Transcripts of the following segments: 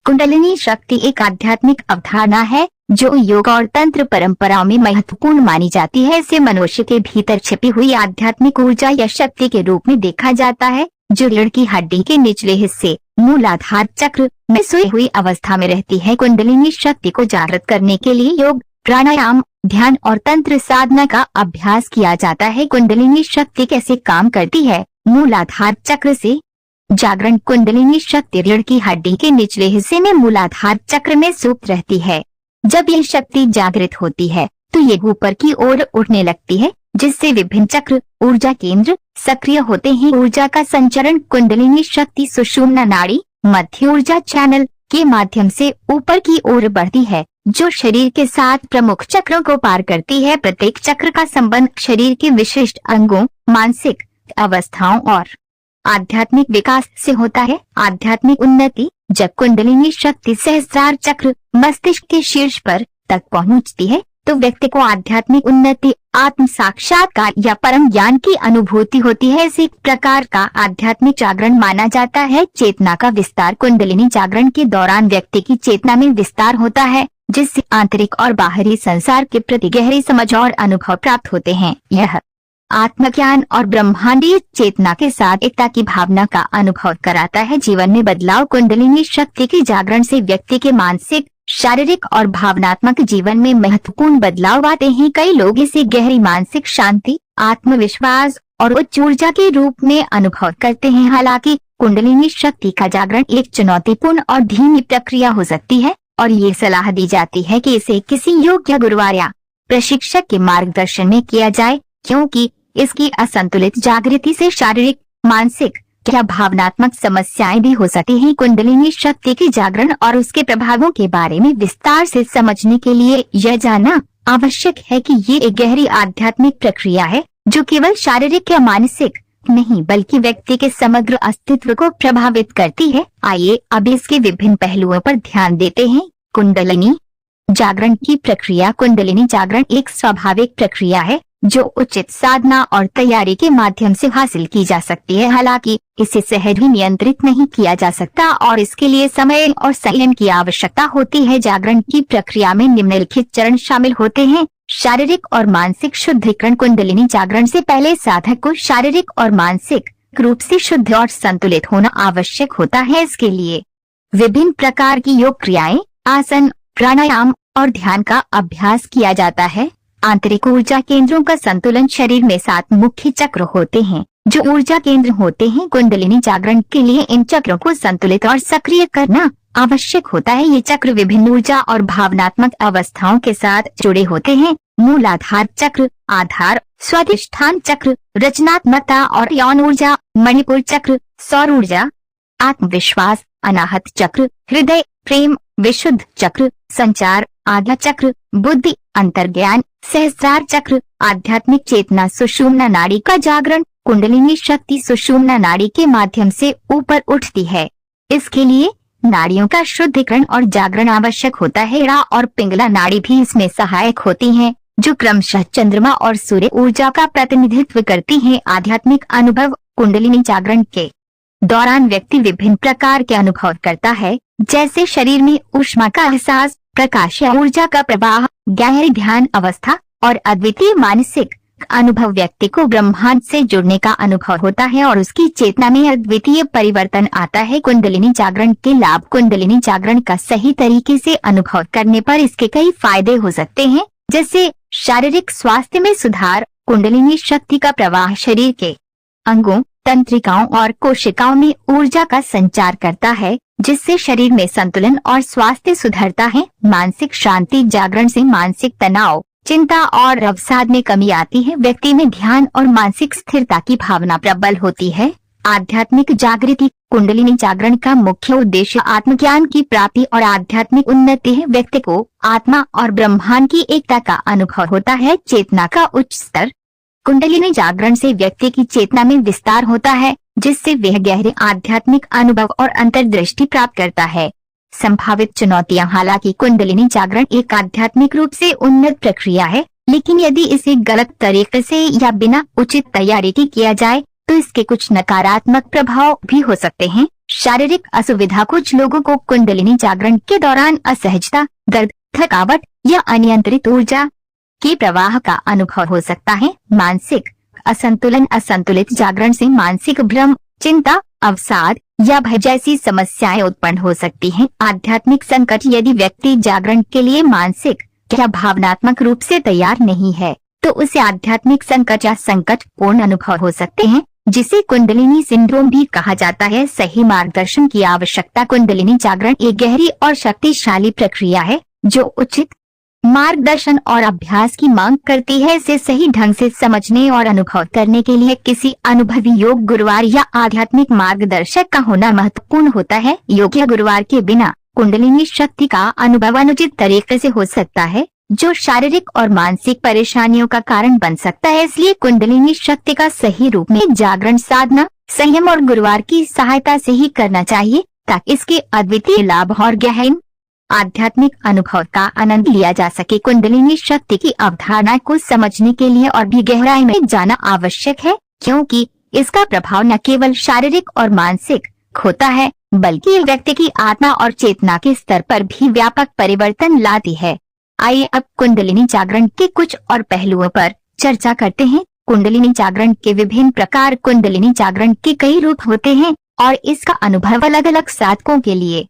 कुंडलिनी शक्ति एक आध्यात्मिक अवधारणा है जो योग और तंत्र परंपराओं में महत्वपूर्ण मानी जाती है। इसे मनुष्य के भीतर छिपी हुई आध्यात्मिक ऊर्जा या शक्ति के रूप में देखा जाता है जो रीढ़ की हड्डी के निचले हिस्से मूलाधार चक्र में सोई हुई अवस्था में रहती है। कुंडलिनी शक्ति को जागृत करने के लिए योग, प्राणायाम, ध्यान और तंत्र साधना का अभ्यास किया जाता है। कुंडलिनी शक्ति कैसे काम करती है? मूलाधार चक्र से जागरण। कुंडलिनी शक्ति रीढ़ की हड्डी के निचले हिस्से में मूलाधार चक्र में सुप्त रहती है। जब यह शक्ति जागृत होती है तो ये ऊपर की ओर उठने लगती है जिससे विभिन्न चक्र, ऊर्जा केंद्र सक्रिय होते हैं। ऊर्जा का संचरण। कुंडलिनी शक्ति सुषुम्ना नाड़ी, मध्य ऊर्जा चैनल के माध्यम से ऊपर की ओर बढ़ती है जो शरीर के 7 प्रमुख चक्रों को पार करती है। प्रत्येक चक्र का संबंध शरीर के विशिष्ट अंगों, मानसिक अवस्थाओं और आध्यात्मिक विकास से होता है। आध्यात्मिक उन्नति। जब कुंडलिनी शक्ति सहस्रार चक्र मस्तिष्क के शीर्ष पर तक पहुंचती है तो व्यक्ति को आध्यात्मिक उन्नति, आत्म साक्षात्कार या परम ज्ञान की अनुभूति होती है। इसे एक प्रकार का आध्यात्मिक जागरण माना जाता है। चेतना का विस्तार। कुंडलिनी जागरण के दौरान व्यक्ति की चेतना में विस्तार होता है जिससे आंतरिक और बाहरी संसार के प्रति गहरी समझ और अनुभव प्राप्त होते हैं। यह आत्मज्ञान और ब्रह्मांडीय चेतना के साथ एकता की भावना का अनुभव कराता है। जीवन में बदलाव। कुंडलिनी शक्ति के जागरण से व्यक्ति के मानसिक, शारीरिक और भावनात्मक जीवन में महत्वपूर्ण बदलाव आते हैं। कई लोग इसे गहरी मानसिक शांति, आत्मविश्वास और उच्च ऊर्जा के रूप में अनुभव करते हैं। हालांकि कुंडलिनी शक्ति का जागरण एक चुनौतीपूर्ण और धीमी प्रक्रिया हो सकती है और ये सलाह दी जाती है कि इसे किसी योग्य गुरु या प्रशिक्षक के मार्गदर्शन में किया जाए क्योंकि इसकी असंतुलित जागृति से शारीरिक, मानसिक या भावनात्मक समस्याएं भी हो सकती हैं। कुंडलिनी शक्ति के जागरण और उसके प्रभावों के बारे में विस्तार से समझने के लिए यह जानना आवश्यक है कि ये एक गहरी आध्यात्मिक प्रक्रिया है जो केवल शारीरिक या मानसिक नहीं बल्कि व्यक्ति के समग्र अस्तित्व को प्रभावित करती है। आइए अब इसके विभिन्न पहलुओं पर ध्यान देते हैं। कुंडलिनी जागरण की प्रक्रिया। कुंडलिनी जागरण एक स्वाभाविक प्रक्रिया है जो उचित साधना और तैयारी के माध्यम से हासिल की जा सकती है। हालांकि इसे सहज ही नियंत्रित नहीं किया जा सकता और इसके लिए समय और संयम की आवश्यकता होती है। जागरण की प्रक्रिया में निम्नलिखित चरण शामिल होते हैं। शारीरिक और मानसिक शुद्धिकरण। कुंडलिनी जागरण से पहले साधक को शारीरिक और मानसिक रूप से शुद्ध और संतुलित होना आवश्यक होता है। इसके लिए विभिन्न प्रकार की योग क्रियाएं, आसन, प्राणायाम और ध्यान का अभ्यास किया जाता है। आंतरिक ऊर्जा केंद्रों का संतुलन। शरीर में 7 मुख्य चक्र होते हैं जो ऊर्जा केंद्र होते हैं। कुंडलिनी जागरण के लिए इन चक्रों को संतुलित और सक्रिय करना आवश्यक होता है। ये चक्र विभिन्न ऊर्जा और भावनात्मक अवस्थाओं के साथ जुड़े होते हैं। मूलाधार चक्र, आधार, स्वाधिष्ठान चक्र, रचनात्मकता और यौन ऊर्जा। मणिपुर चक्र, सौर ऊर्जा, आत्मविश्वास। अनाहत चक्र, हृदय, प्रेम। विशुद्ध चक्र, संचार। आज्ञा चक्र, बुद्धि, अंतर्ज्ञान। सहस्रार चक्र, आध्यात्मिक चेतना। सुषुम्ना नाड़ी का जागरण। कुंडलिनी शक्ति सुषुम्ना नाड़ी के माध्यम से ऊपर उठती है। इसके लिए नाड़ियों का शुद्धिकरण और जागरण आवश्यक होता है। रा और पिंगला नाड़ी भी इसमें सहायक होती हैं जो क्रमशः चंद्रमा और सूर्य ऊर्जा का प्रतिनिधित्व करती हैं। आध्यात्मिक अनुभव। कुंडलिनी जागरण के दौरान व्यक्ति विभिन्न प्रकार के अनुभव करता है जैसे शरीर में ऊष्मा का एहसास, प्रकाश या ऊर्जा का प्रवाह, गहरी ध्यान अवस्था और अद्वितीय मानसिक अनुभव। व्यक्ति को ब्रह्मांड से जुड़ने का अनुभव होता है और उसकी चेतना में अद्वितीय परिवर्तन आता है। कुंडलिनी जागरण के लाभ। कुंडलिनी जागरण का सही तरीके से अनुभव करने पर इसके कई फायदे हो सकते हैं जैसे शारीरिक स्वास्थ्य में सुधार। कुंडलिनी शक्ति का प्रवाह शरीर के अंगों, तंत्रिकाओं और कोशिकाओं में ऊर्जा का संचार करता है जिससे शरीर में संतुलन और स्वास्थ्य सुधरता है। मानसिक शांति। जागरण से मानसिक तनाव, चिंता और अवसाद में कमी आती है। व्यक्ति में ध्यान और मानसिक स्थिरता की भावना प्रबल होती है। आध्यात्मिक जागृति। कुंडलिनी जागरण का मुख्य उद्देश्य आत्मज्ञान की प्राप्ति और आध्यात्मिक उन्नति है। व्यक्ति को आत्मा और ब्रह्मांड की एकता का अनुभव होता है। चेतना का उच्च स्तर। कुंडलिनी जागरण से व्यक्ति की चेतना में विस्तार होता है जिससे वह गहरे आध्यात्मिक अनुभव और अंतर्दृष्टि प्राप्त करता है। संभावित चुनौतियां। हालांकि कुंडलिनी जागरण एक आध्यात्मिक रूप से उन्नत प्रक्रिया है लेकिन यदि इसे गलत तरीके से या बिना उचित तैयारी के किया जाए तो इसके कुछ नकारात्मक प्रभाव भी हो सकते हैं। शारीरिक असुविधा। कुछ लोगों को कुंडलिनी जागरण के दौरान असहजता, दर्द, थकावट या अनियंत्रित ऊर्जा के प्रवाह का अनुभव हो सकता है। मानसिक असंतुलन। असंतुलित जागरण से मानसिक भ्रम, चिंता, अवसाद या भय जैसी समस्याएं उत्पन्न हो सकती हैं। आध्यात्मिक संकट। यदि व्यक्ति जागरण के लिए मानसिक या भावनात्मक रूप से तैयार नहीं है तो उसे आध्यात्मिक संकट या संकट पूर्ण अनुभव हो सकते हैं, जिसे कुंडलिनी सिंड्रोम भी कहा जाता है। सही मार्गदर्शन की आवश्यकता। कुंडलिनी जागरण एक गहरी और शक्तिशाली प्रक्रिया है जो उचित मार्गदर्शन और अभ्यास की मांग करती है। इसे सही ढंग से समझने और अनुभव करने के लिए किसी अनुभवी योग गुरुवार या आध्यात्मिक मार्गदर्शक का होना महत्वपूर्ण होता है। योग्य गुरुवार के बिना कुंडलिनी शक्ति का अनुभव अनुचित तरीके से हो सकता है, जो शारीरिक और मानसिक परेशानियों का कारण बन सकता है। इसलिए कुंडलिनी शक्ति का सही रूप में जागरण साधना संयम और गुरुवार की सहायता से ही करना चाहिए, ताकि इसके अद्वितीय लाभ और गहन आध्यात्मिक अनुभव का आनंद लिया जा सके। कुंडलिनी शक्ति की अवधारणा को समझने के लिए और भी गहराई में जाना आवश्यक है, क्योंकि इसका प्रभाव न केवल शारीरिक और मानसिक होता है, बल्कि व्यक्ति की आत्मा और चेतना के स्तर पर भी व्यापक परिवर्तन लाती है। आइए अब कुंडलिनी जागरण के कुछ और पहलुओं पर चर्चा करते हैं। कुंडलिनी जागरण के विभिन्न प्रकार। कुंडलिनी जागरण के कई रूप होते हैं और इसका अनुभव अलग अलग साधकों के लिए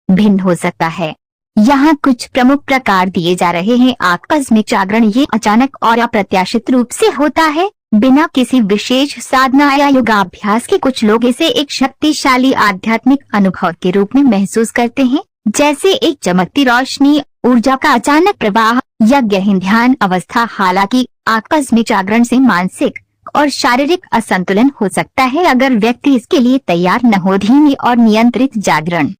भिन्न हो सकता है। यहाँ कुछ प्रमुख प्रकार दिए जा रहे हैं। आकस्मिक जागरण। ये अचानक और अप्रत्याशित रूप से होता है, बिना किसी विशेष साधना या योगाभ्यास के। कुछ लोग इसे एक शक्तिशाली आध्यात्मिक अनुभव के रूप में महसूस करते हैं, जैसे एक चमकती रोशनी, ऊर्जा का अचानक प्रवाह या गहन ध्यान अवस्था। हालांकि आकस्मिक जागरण से मानसिक और शारीरिक असंतुलन हो सकता है अगर व्यक्ति इसके लिए तैयार न हो। धीमी और नियंत्रित जागरण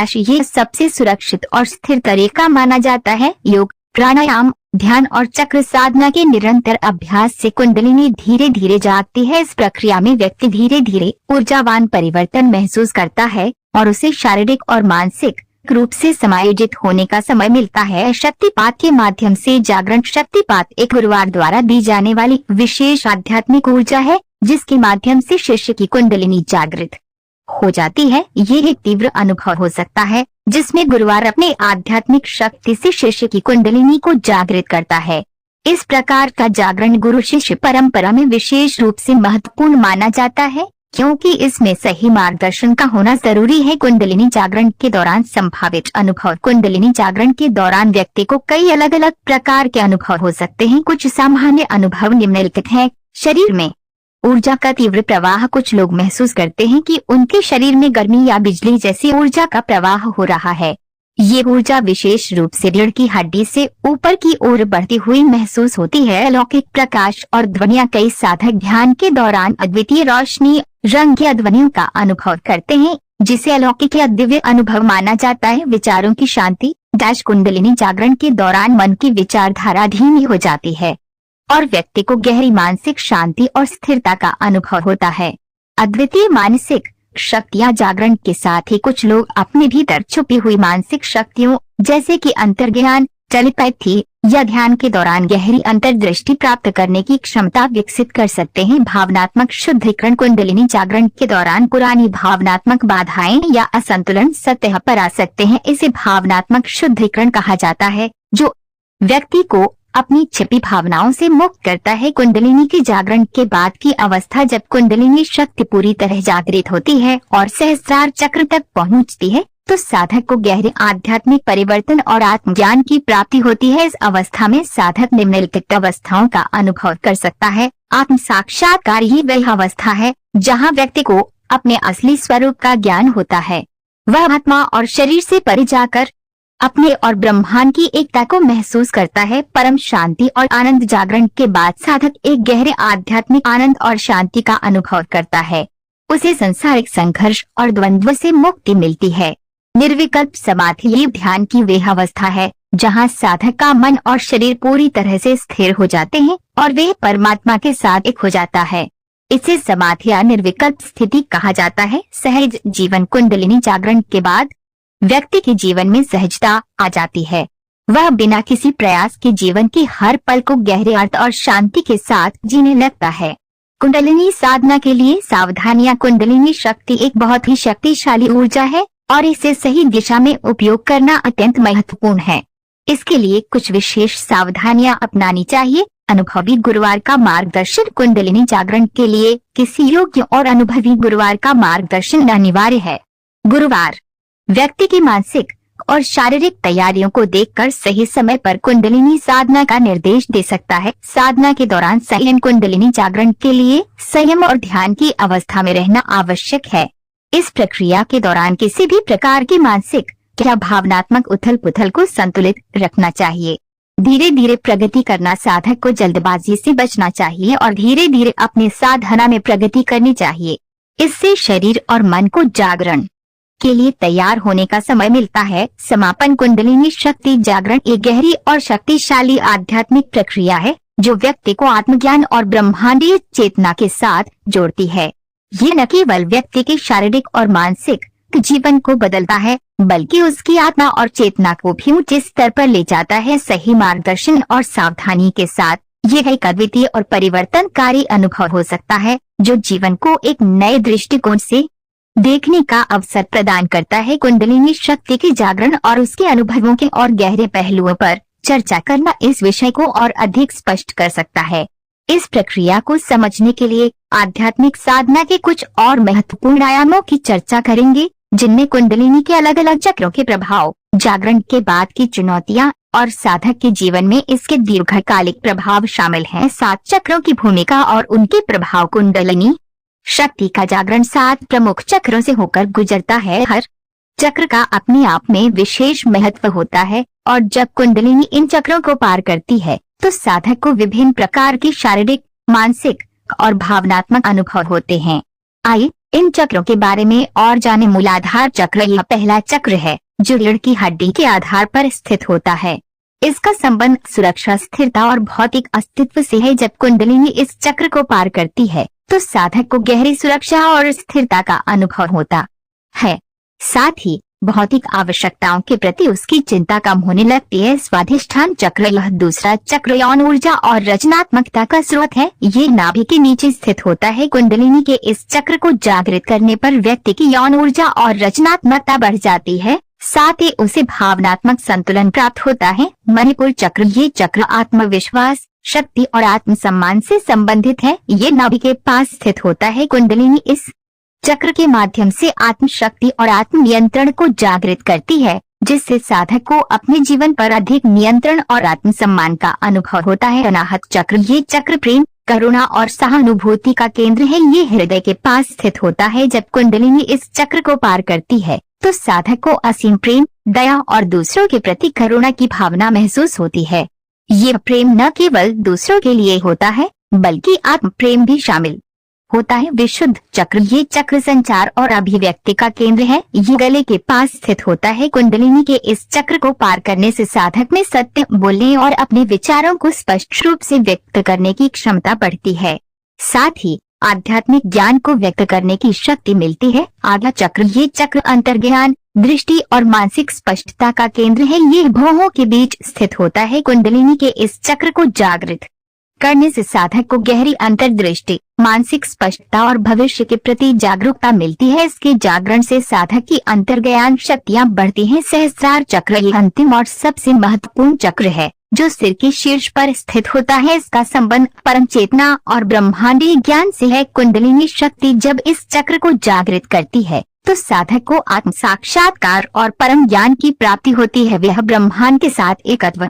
ये सबसे सुरक्षित और स्थिर तरीका माना जाता है। योग, प्राणायाम, ध्यान और चक्र साधना के निरंतर अभ्यास से कुंडलिनी धीरे धीरे जागती है। इस प्रक्रिया में व्यक्ति धीरे धीरे ऊर्जावान परिवर्तन महसूस करता है और उसे शारीरिक और मानसिक रूप से समायोजित होने का समय मिलता है। शक्तिपात के माध्यम से जागरण। शक्तिपात एक गुरुवार द्वारा दी जाने वाली विशेष आध्यात्मिक ऊर्जा है, जिसके माध्यम से शिष्य की कुंडलिनी जागृत हो जाती है। ये एक तीव्र अनुभव हो सकता है जिसमें गुरुवार अपने आध्यात्मिक शक्ति से शिष्य की कुंडलिनी को जागृत करता है। इस प्रकार का जागरण गुरु शिष्य परंपरा में विशेष रूप से महत्वपूर्ण माना जाता है, क्योंकि इसमें सही मार्गदर्शन का होना जरूरी है। कुंडलिनी जागरण के दौरान संभावित अनुभव। कुंडलिनी जागरण के दौरान व्यक्ति को कई अलग अलग प्रकार के अनुभव हो सकते हैं। कुछ सामान्य अनुभव निम्नलिखित हैं। शरीर में ऊर्जा का तीव्र प्रवाह। कुछ लोग महसूस करते हैं कि उनके शरीर में गर्मी या बिजली जैसी ऊर्जा का प्रवाह हो रहा है। ये ऊर्जा विशेष रूप से रीढ़ की हड्डी से ऊपर की ओर बढ़ती हुई महसूस होती है। अलौकिक प्रकाश और ध्वनियाँ। कई साधक ध्यान के दौरान अद्वितीय रोशनी, रंग या ध्वनियों का अनुभव करते हैं, जिसे अलौकिक या दिव्य अनुभव माना जाता है। विचारों की शांति। कुंडलिनी जागरण के दौरान मन की विचारधारा धीमी हो जाती है और व्यक्ति को गहरी मानसिक शांति और स्थिरता का अनुभव होता है। अद्वितीय मानसिक शक्तियाँ। जागरण के साथ ही कुछ लोग अपने भीतर छुपी हुई मानसिक शक्तियों जैसे कि अंतर्ज्ञान, टेलीपैथी या ध्यान के दौरान गहरी अंतर्दृष्टि प्राप्त करने की क्षमता विकसित कर सकते हैं। भावनात्मक शुद्धिकरण। कुंडलिनी जागरण के दौरान पुरानी भावनात्मक बाधाएं या असंतुलन सतह पर आ सकते हैं। इसे भावनात्मक शुद्धिकरण कहा जाता है, जो व्यक्ति को अपनी छिपी भावनाओं से मुक्त करता है। कुंडलिनी के जागरण के बाद की अवस्था। जब कुंडलिनी शक्ति पूरी तरह जागृत होती है और सहस्रार चक्र तक पहुंचती है, तो साधक को गहरे आध्यात्मिक परिवर्तन और आत्मज्ञान की प्राप्ति होती है। इस अवस्था में साधक निम्नलिखित अवस्थाओं का अनुभव कर सकता है। आत्म साक्षात्कार। ही वह अवस्था है जहाँ व्यक्ति को अपने असली स्वरूप का ज्ञान होता है। वह आत्मा और शरीर से परे जाकर अपने और ब्रह्मांड की एकता को महसूस करता है। परम शांति और आनंद। जागरण के बाद साधक एक गहरे आध्यात्मिक आनंद और शांति का अनुभव करता है। उसे संसारिक संघर्ष और द्वंद्व से मुक्ति मिलती है। निर्विकल्प समाधि। ये ध्यान की वह अवस्था है जहां साधक का मन और शरीर पूरी तरह से स्थिर हो जाते हैं और वे परमात्मा के साथ एक हो जाता है। इसे समाधि या निर्विकल्प स्थिति कहा जाता है। सहज जीवन। कुंडलिनी जागरण के बाद व्यक्ति के जीवन में सहजता आ जाती है। वह बिना किसी प्रयास के जीवन के हर पल को गहरे अर्थ और शांति के साथ जीने लगता है। कुंडलिनी साधना के लिए सावधानियां। कुंडलिनी शक्ति एक बहुत ही शक्तिशाली ऊर्जा है और इसे सही दिशा में उपयोग करना अत्यंत महत्वपूर्ण है। इसके लिए कुछ विशेष सावधानियां अपनानी चाहिए। अनुभवी गुरुवार का मार्गदर्शन। कुंडलिनी जागरण के लिए किसी योग्य और अनुभवी गुरुवार का मार्गदर्शन अनिवार्य है। गुरुवार व्यक्ति की मानसिक और शारीरिक तैयारियों को देखकर सही समय पर कुंडलिनी साधना का निर्देश दे सकता है। साधना के दौरान संयम। कुंडलिनी जागरण के लिए संयम और ध्यान की अवस्था में रहना आवश्यक है। इस प्रक्रिया के दौरान किसी भी प्रकार की मानसिक या भावनात्मक उथल पुथल को संतुलित रखना चाहिए। धीरे धीरे प्रगति करना। साधक को जल्दबाजी से बचना चाहिए और धीरे धीरे अपनी साधना में प्रगति करनी चाहिए। इससे शरीर और मन को जागरण के लिए तैयार होने का समय मिलता है। समापन। कुंडलिनी शक्ति जागरण एक गहरी और शक्तिशाली आध्यात्मिक प्रक्रिया है जो व्यक्ति को आत्मज्ञान और ब्रह्मांडीय चेतना के साथ जोड़ती है। ये न केवल व्यक्ति के शारीरिक और मानसिक जीवन को बदलता है बल्कि उसकी आत्मा और चेतना को भी ऊंचे स्तर पर ले जाता है। सही मार्गदर्शन और सावधानी के साथ यह एक अद्वितीय और परिवर्तनकारी अनुभव हो सकता है जो जीवन को एक नए दृष्टिकोण से देखने का अवसर प्रदान करता है। कुंडलिनी शक्ति के जागरण और उसके अनुभवों के और गहरे पहलुओं पर चर्चा करना इस विषय को और अधिक स्पष्ट कर सकता है। इस प्रक्रिया को समझने के लिए आध्यात्मिक साधना के कुछ और महत्वपूर्ण आयामों की चर्चा करेंगे जिनमें कुंडलिनी के अलग अलग चक्रों के प्रभाव, जागरण के बाद की चुनौतियां और साधक के जीवन में इसके दीर्घकालिक प्रभाव शामिल हैं। 7 चक्रों की भूमिका और उनके प्रभाव। कुंडलिनी शक्ति का जागरण 7 प्रमुख चक्रों से होकर गुजरता है। हर चक्र का अपने आप में विशेष महत्व होता है और जब कुंडलिनी इन चक्रों को पार करती है तो साधक को विभिन्न प्रकार की शारीरिक, मानसिक और भावनात्मक अनुभव होते हैं। आइए इन चक्रों के बारे में और जाने। मूलाधार चक्र यह पहला चक्र है जो रीढ़ की हड्डी के आधार पर स्थित होता है। इसका संबंध सुरक्षा, स्थिरता और भौतिक अस्तित्व से है। जब कुंडलिनी इस चक्र को पार करती है तो साधक को गहरी सुरक्षा और स्थिरता का अनुभव होता है। साथ ही भौतिक आवश्यकताओं के प्रति उसकी चिंता कम होने लगती है। स्वाधिष्ठान चक्र यह दूसरा चक्र यौन ऊर्जा और रचनात्मकता का स्रोत है। ये नाभि के नीचे स्थित होता है। कुंडलिनी के इस चक्र को जागृत करने पर व्यक्ति की यौन ऊर्जा और रचनात्मकता बढ़ जाती है। साथ ही उसे भावनात्मक संतुलन प्राप्त होता है। मणिपुर चक्र ये चक्र आत्मविश्वास, शक्ति और आत्मसम्मान से संबंधित है। ये नाभि के पास स्थित होता है। कुंडलिनी इस चक्र के माध्यम से आत्मशक्ति और आत्म नियंत्रण को जागृत करती है जिससे साधक को अपने जीवन पर अधिक नियंत्रण और आत्मसम्मान का अनुभव होता है। अनाहत चक्र ये चक्र प्रेम, करुणा और सहानुभूति का केंद्र है। ये हृदय के पास स्थित होता है। जब कुंडलिनी इस चक्र को पार करती है तो साधक को असीम प्रेम, दया और दूसरों के प्रति करुणा की भावना महसूस होती है। ये प्रेम न केवल दूसरों के लिए होता है बल्कि आत्म प्रेम भी शामिल होता है। विशुद्ध चक्र ये चक्र संचार और अभिव्यक्ति का केंद्र है। ये गले के पास स्थित होता है। कुंडलिनी के इस चक्र को पार करने से साधक में सत्य बोलने और अपने विचारों को स्पष्ट रूप से व्यक्त करने की क्षमता बढ़ती है। साथ ही आध्यात्मिक ज्ञान को व्यक्त करने की शक्ति मिलती है। आज्ञा चक्र ये चक्र अंतर्ज्ञान, दृष्टि और मानसिक स्पष्टता का केंद्र है। ये भौहों के बीच स्थित होता है। कुंडलिनी के इस चक्र को जागृत करने से साधक को गहरी अंतर्दृष्टि, मानसिक स्पष्टता और भविष्य के प्रति जागरूकता मिलती है। इसके जागरण से साधक की अंतर्ज्ञान शक्तियां बढ़ती हैं। सहस्रार चक्र ये अंतिम और सबसे महत्वपूर्ण चक्र है जो सिर के शीर्ष पर स्थित होता है। इसका संबंध परम चेतना और ब्रह्मांडीय ज्ञान से है। कुंडलिनी शक्ति जब इस चक्र को जागृत करती है तो साधक को आत्म साक्षात्कार और परम ज्ञान की प्राप्ति होती है। वह ब्रह्मांड के साथ एकत्व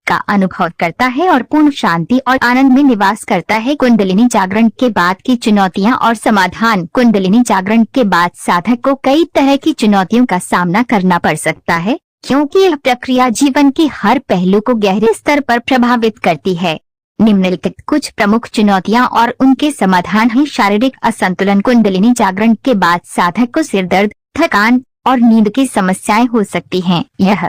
का अनुभव करता है और पूर्ण शांति और आनंद में निवास करता है। कुंडलिनी जागरण के बाद की चुनौतियां और समाधान। कुंडलिनी जागरण के बाद साधक को कई तरह की चुनौतियों का सामना करना पड़ सकता है क्योंकि यह प्रक्रिया जीवन के हर पहलू को गहरे स्तर पर प्रभावित करती है। निम्नलिखित कुछ प्रमुख चुनौतियां और उनके समाधान हैं। शारीरिक असंतुलन। कुंडलिनी जागरण के बाद साधक को सिर दर्द, थकान और नींद की समस्याएं हो सकती हैं। यह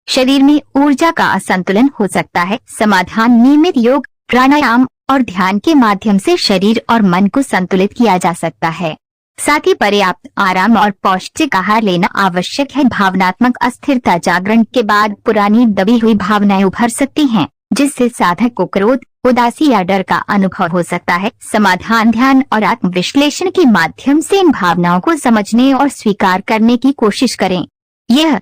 शरीर में ऊर्जा का असंतुलन हो सकता है। समाधान नियमित योग, प्राणायाम और ध्यान के माध्यम से शरीर और मन को संतुलित किया जा सकता है। साथ ही पर्याप्त आराम और पौष्टिक आहार लेना आवश्यक है। भावनात्मक अस्थिरता। जागरण के बाद पुरानी दबी हुई भावनाएं उभर सकती हैं जिससे साधक को क्रोध, उदासी या डर का अनुभव हो सकता है। समाधान, ध्यान और आत्मविश्लेषण के माध्यम से इन भावनाओं को समझने और स्वीकार करने की कोशिश करें। यह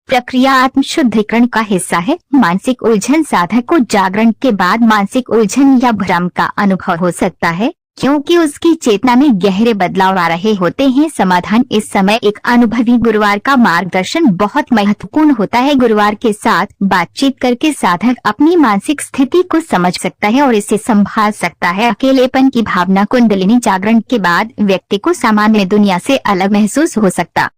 प्रक्रिया आत्मशुद्धिकरण का हिस्सा है। मानसिक उलझन, साधक को जागरण के बाद मानसिक उलझन या भ्रम का अनुभव हो सकता है, क्योंकि उसकी चेतना में गहरे बदलाव आ रहे होते हैं। समाधान, इस समय एक अनुभवी गुरुवार का मार्गदर्शन बहुत महत्वपूर्ण होता है। गुरुवार के साथ बातचीत करके साधक अपनी मानसिक स्थिति को समझ सकता है और इसे संभाल सकता है। अकेलेपन की भावना, कुंडलिनी जागरण के बाद व्यक्ति को सामान्य दुनिया से अलग महसूस हो सकता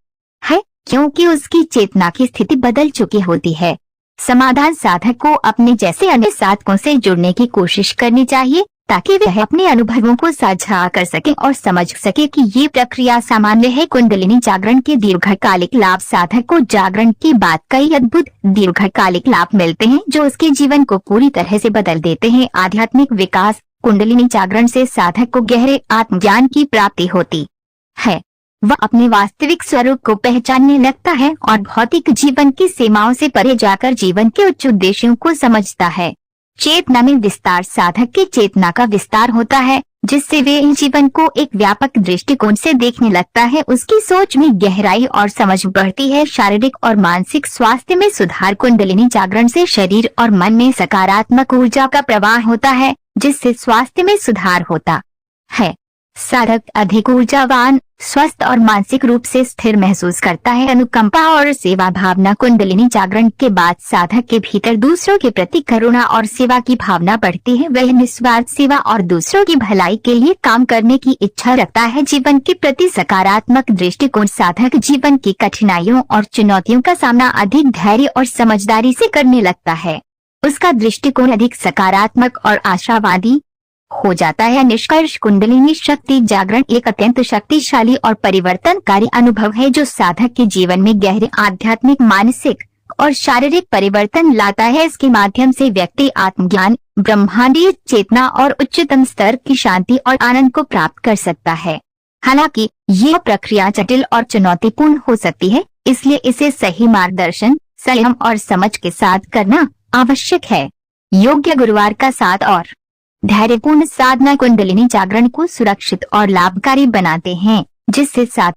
है, क्योंकि उसकी चेतना की स्थिति बदल चुकी होती है। समाधान, साधक को अपने जैसे अन्य साधकों से जुड़ने की कोशिश करनी चाहिए ताकि वह अपने अनुभवों को साझा कर सके और समझ सके कि ये प्रक्रिया सामान्य है। कुंडलिनी जागरण के दीर्घकालिक लाभ, साधक को जागरण के बाद कई अद्भुत दीर्घकालिक लाभ मिलते हैं जो उसके जीवन को पूरी तरह से बदल देते हैं। आध्यात्मिक विकास, कुंडलिनी जागरण से साधक को गहरे आत्मज्ञान की प्राप्ति होती है। वह अपने वास्तविक स्वरूप को पहचानने लगता है और भौतिक जीवन की सीमाओं से परे जाकर जीवन के उच्च उद्देश्यों को समझता है। चेतना में विस्तार, साधक की चेतना का विस्तार होता है जिससे वे जीवन को एक व्यापक दृष्टिकोण से देखने लगता है। उसकी सोच में गहराई और समझ बढ़ती है। शारीरिक और मानसिक स्वास्थ्य में सुधार, कुंडलिनी जागरण से शरीर और मन में सकारात्मक ऊर्जा का प्रवाह होता है जिससे स्वास्थ्य में सुधार होता है। साधक अधिक ऊर्जावान, स्वस्थ और मानसिक रूप से स्थिर महसूस करता है। अनुकंपा और सेवा भावना, कुंडलिनी जागरण के बाद साधक के भीतर दूसरों के प्रति करुणा और सेवा की भावना बढ़ती है। वह निस्वार्थ सेवा और दूसरों की भलाई के लिए काम करने की इच्छा रखता है। जीवन के प्रति सकारात्मक दृष्टिकोण, साधक जीवन की कठिनाइयों और चुनौतियों का सामना अधिक धैर्य और समझदारी से करने लगता है। उसका दृष्टिकोण अधिक सकारात्मक और आशावादी हो जाता है। निष्कर्ष, कुंडलिनी शक्ति जागरण एक अत्यंत शक्तिशाली और परिवर्तनकारी अनुभव है जो साधक के जीवन में गहरे आध्यात्मिक, मानसिक और शारीरिक परिवर्तन लाता है। इसके माध्यम से व्यक्ति आत्मज्ञान, ब्रह्मांडीय चेतना और उच्चतम स्तर की शांति और आनंद को प्राप्त कर सकता है। हालांकि यह प्रक्रिया जटिल और चुनौतीपूर्ण हो सकती है, इसलिए इसे सही मार्गदर्शन, संयम और समझ के साथ करना आवश्यक है। योग्य गुरुवार का साथ और धैर्यपूर्ण साधना कुंडलिनी जागरण को सुरक्षित और लाभकारी बनाते हैं, जिससे साधक